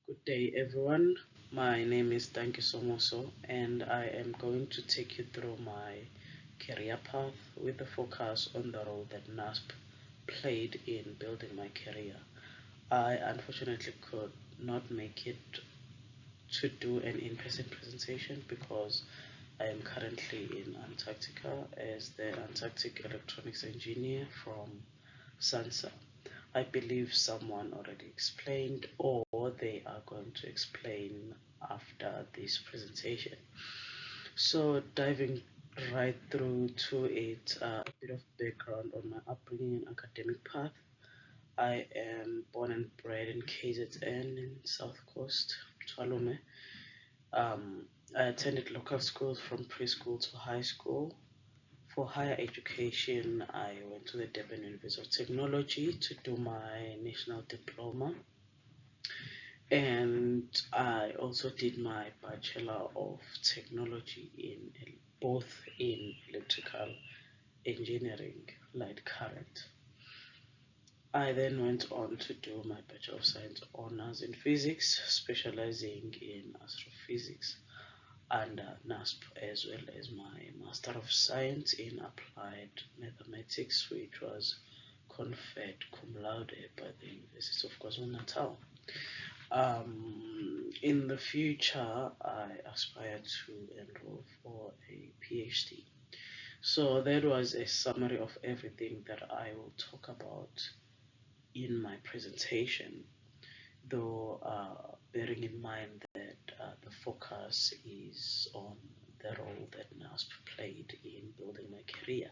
Good day, everyone. My name is Tankiso Moso, and I am going to take you through my career path with a focus on the role that NASP played in building my career. I unfortunately could not make it to do an in-person presentation because I am currently in Antarctica as the Antarctic Electronics Engineer from SANSA. I believe someone already explained or they are going to explain after this presentation. So diving right through to it, a bit of background on my upbringing and academic path. I am born and bred in KZN in South Coast, Twalume. Um, I attended local schools from preschool to high school. For higher education, I went to the Durban University of Technology to do my national diploma, and I also did my Bachelor of Technology in both in electrical engineering, light current. I then went on to do my Bachelor of Science honors in physics, specializing in astrophysics under NASSP, as well as my Master of Science in Applied Mathematics, which was conferred cum laude by the University of KwaZulu-Natal. In the future, I aspire to enroll for a PhD. So that was a summary of everything that I will talk about in my presentation, though bearing in mind that the focus is on the role that NASP played in building my career.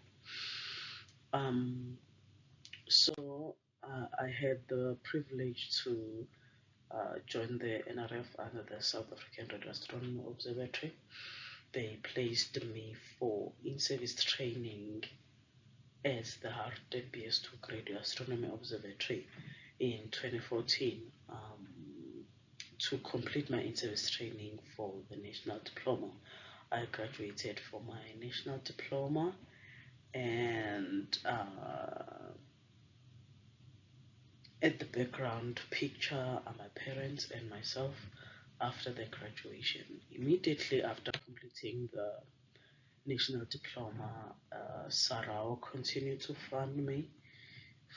Um, I had the privilege to join the NRF under the South African Radio Astronomy Observatory. They placed me for in-service training as the Harten BS2 Radio Astronomy Observatory in 2014 to complete my in-service training for the national diploma. I graduated for my national diploma, and at the background picture are my parents and myself after the graduation. Immediately after completing the national diploma, Sarao continued to fund me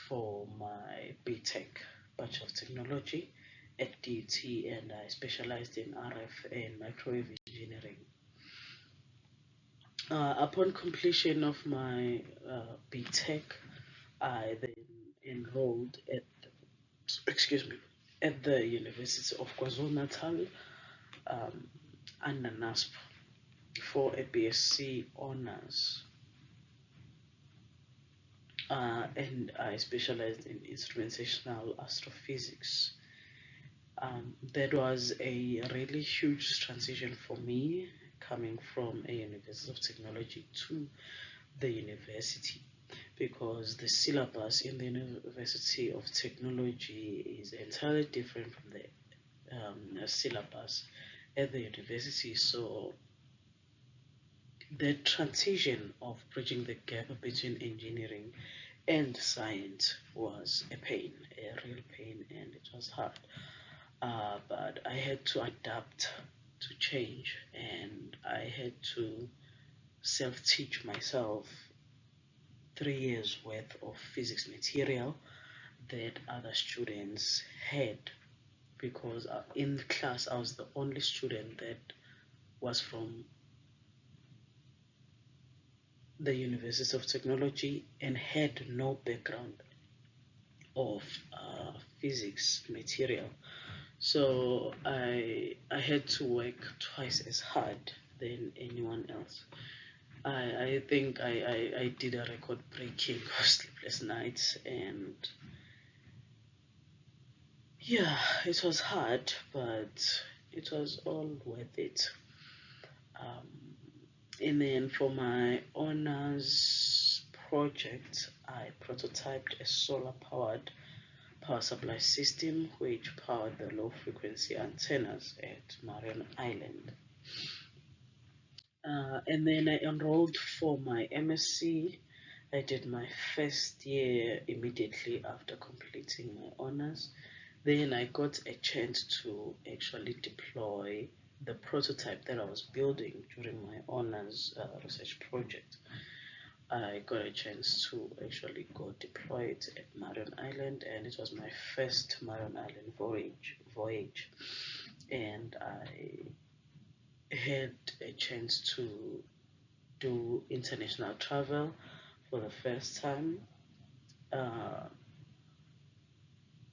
for my BTech, Bachelor of Technology, at DUT, and I specialized in RF and microwave engineering. Upon completion of my BTech, I then enrolled at, excuse me, at the University of KwaZulu-Natal under NASSP for a BSc honors. And I specialized in instrumentational astrophysics. That was a really huge transition for me coming from a University of Technology to the university, because the syllabus in the University of Technology is entirely different from the syllabus at the university. So the transition of bridging the gap between engineering and science was a pain, a real pain, and it was hard. But I had to adapt to change, and I had to self-teach myself 3 years worth of physics material that other students had, because in class I was the only student that was from the University of Technology and had no background of physics material. So I had to work twice as hard than anyone else. I think I did a record breaking of sleepless nights, and yeah, it was hard, but it was all worth it. And then for my honors project, I prototyped a solar powered power supply system which powered the low frequency antennas at Marion Island. And then I enrolled for my MSc. I did my first year immediately after completing my honors. Then I got a chance to actually deploy the prototype that I was building during my honors research project. I got a chance to actually go deploy it at Marion Island, and it was my first Marion Island voyage. And I had a chance to do international travel for the first time.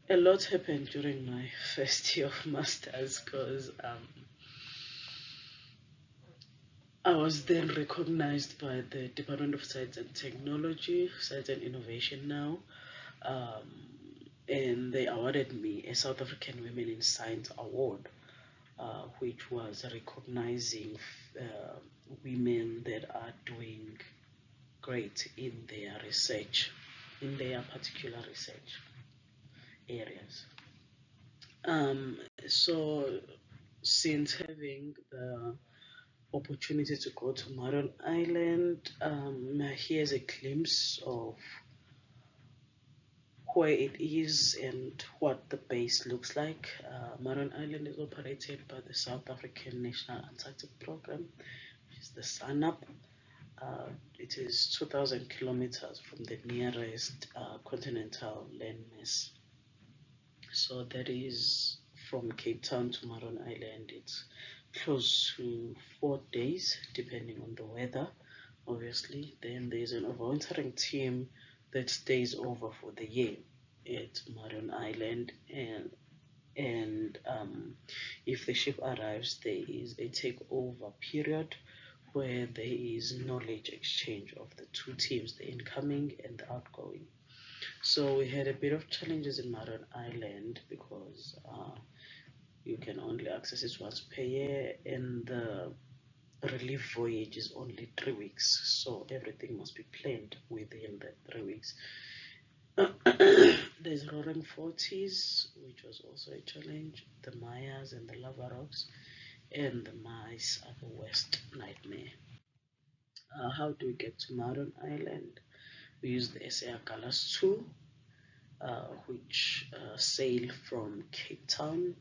A lot happened during my first year of masters because I was then recognized by the Department of Science and Technology, Science and Innovation now, and they awarded me a South African Women in Science Award, which was recognizing women that are doing great in their research, in their particular research areas. So since having the opportunity to go to Marion Island, here's a glimpse of where it is and what the base looks like. Marion Island is operated by the South African National Antarctic Program, which is the SANAP. It is 2,000 kilometers from the nearest continental landmass. So that is from Cape Town to Marion Island. It's close to 4 days, depending on the weather, obviously. Then there's an overwintering team that stays over for the year at Marion Island, and if the ship arrives, there is a takeover period where there is knowledge exchange of the two teams, the incoming and the outgoing. So we had a bit of challenges in Marion Island because you can only access it once per year, and the relief voyage is only 3 weeks, so everything must be planned within the 3 weeks. There's roaring 40s, which was also a challenge, the Mayas and the lava rocks, and the mice are the worst nightmare. How do we get to Marion Island? We use the SA Galas 2, which sail from Cape Town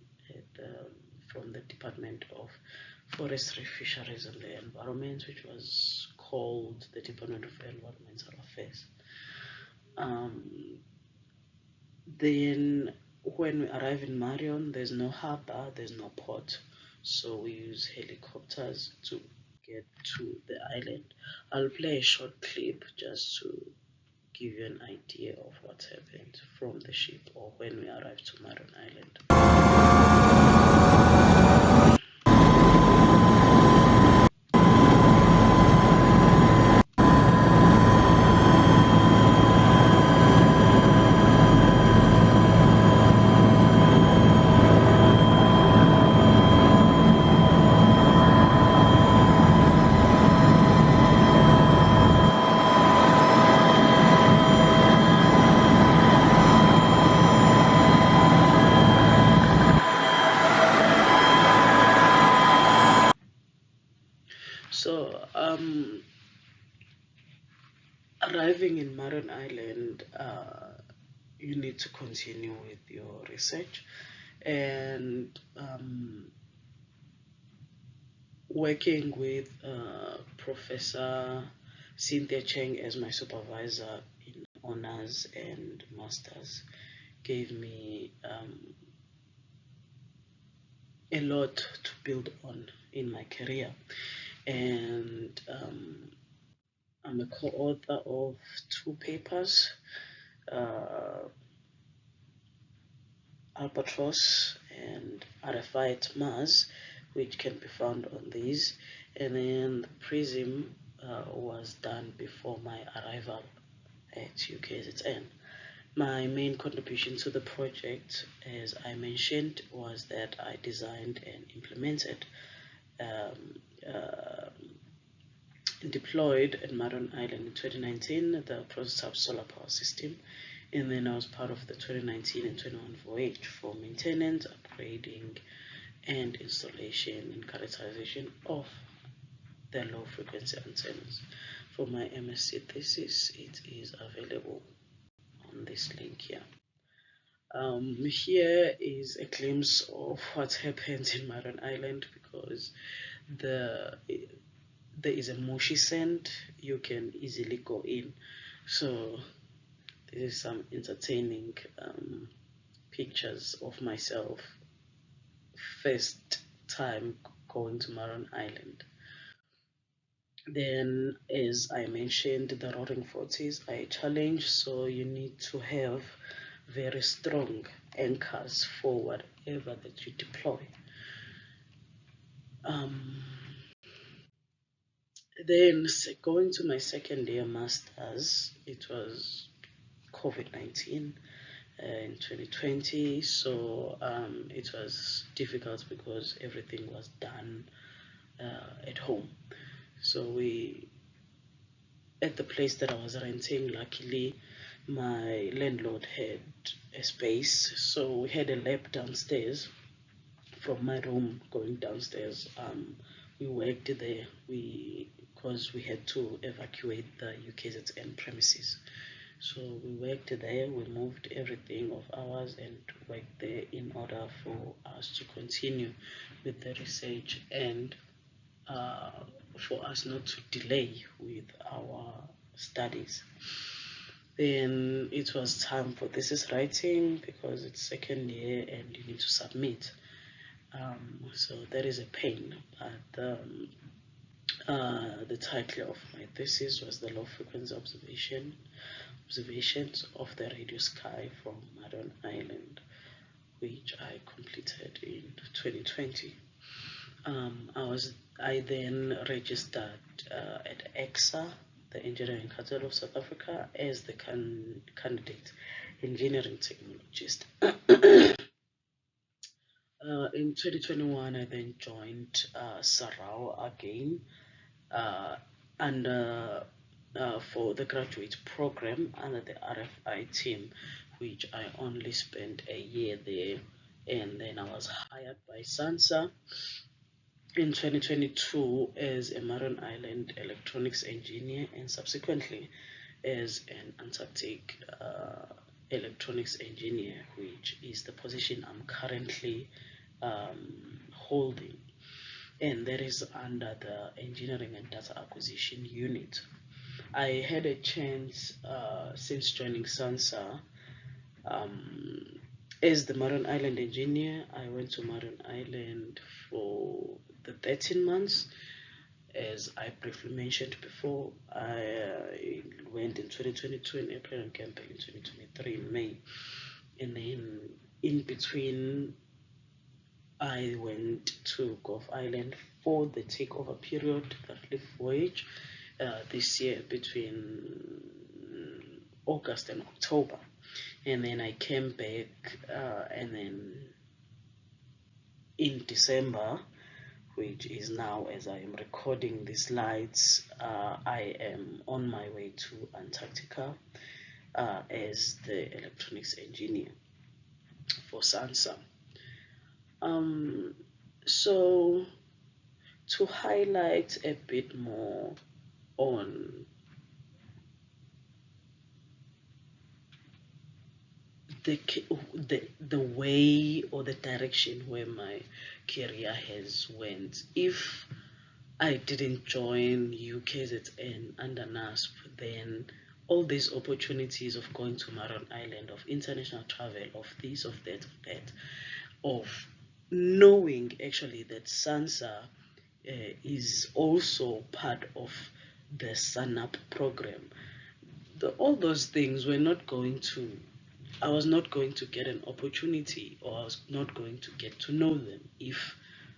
from the Department of Forestry, Fisheries and the Environment, which was called the Department of Environmental Affairs. Then when we arrive in Marion, there's no harbor, there's no port, so we use helicopters to get to the island. I'll play a short clip just to give you an idea of what happened from the ship or when we arrived to Marion Island. So, arriving in Marion Island, you need to continue with your research, and working with Professor Cynthia Cheng as my supervisor in honors and masters gave me a lot to build on in my career. And I'm a co-author of 2 papers, Albatross and RFI at Mars, which can be found on these. And then the Prism was done before my arrival at UKZN. My main contribution to the project, as I mentioned, was that I designed and implemented deployed at Marion Island in 2019 the prototype solar power system, and then I was part of the 2019 and 21 voyage for maintenance, upgrading, and installation and characterization of the low frequency antennas. For my MSc thesis, it is available on this link here. Here is a glimpse of what happens in Maron Island, because the there is a mushy sand. You can easily go in. So this is some entertaining pictures of myself first time going to Maron Island. Then, as I mentioned, the roaring 40s are a challenge, so you need to have very strong anchors for whatever that you deploy. Um, then, going to my second year masters, it was COVID-19 in 2020, so it was difficult because everything was done at home. So we at the place that I was renting, luckily my landlord had a space, so we had a lab downstairs. From my room going downstairs, we worked there. Because we had to evacuate the UKZN premises, so we worked there. We moved everything of ours and worked there in order for us to continue with the research, and uh, for us not to delay with our studies. Then it was time for thesis writing, because it's second year and you need to submit. So that is a pain. But the title of my thesis was the low frequency observations of the radio sky from Maron Island, which I completed in 2020. I then registered at EXA, the Engineering Council of South Africa, as the candidate engineering technologist. In 2021, I then joined Sarau again under for the graduate program under the RFI team, which I only spent a year there, and then I was hired by SANSA in 2022 as a Maron Island electronics engineer, and subsequently as an Antarctic electronics engineer, which is the position I'm currently holding, and that is under the engineering and data acquisition unit. I had a chance since joining SANSA as the Maron Island engineer. I went to Maron Island for the 13 months. As I briefly mentioned before, I went in 2022 in April and came back in 2023 in May. And then in between, I went to Gulf Island for the takeover period, the relief voyage, this year between August and October. And then I came back, and then in December, which is now as I am recording these slides, I am on my way to Antarctica as the electronics engineer for SANSA. So to highlight a bit more on the way or the direction where my career has went, if I didn't join UKZN under NASSP, then all these opportunities of going to Maron Island, of international travel, of this, of that, of knowing actually that SANSA is also part of the SANAP program, all those things were not going to, I was not going to get an opportunity, or I was not going to get to know them if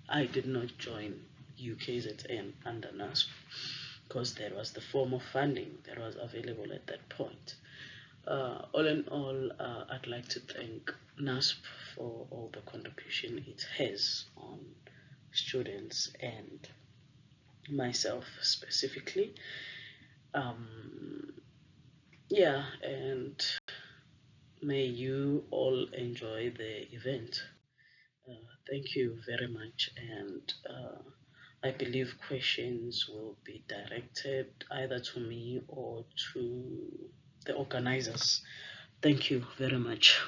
I did not join UKZN under NASSP, because there was the form of funding that was available at that point. All in all, I'd like to thank NASSP for all the contribution it has on students and myself specifically. Yeah, and may you all enjoy the event. Thank you very much, and I believe questions will be directed either to me or to the organizers. Thank you very much.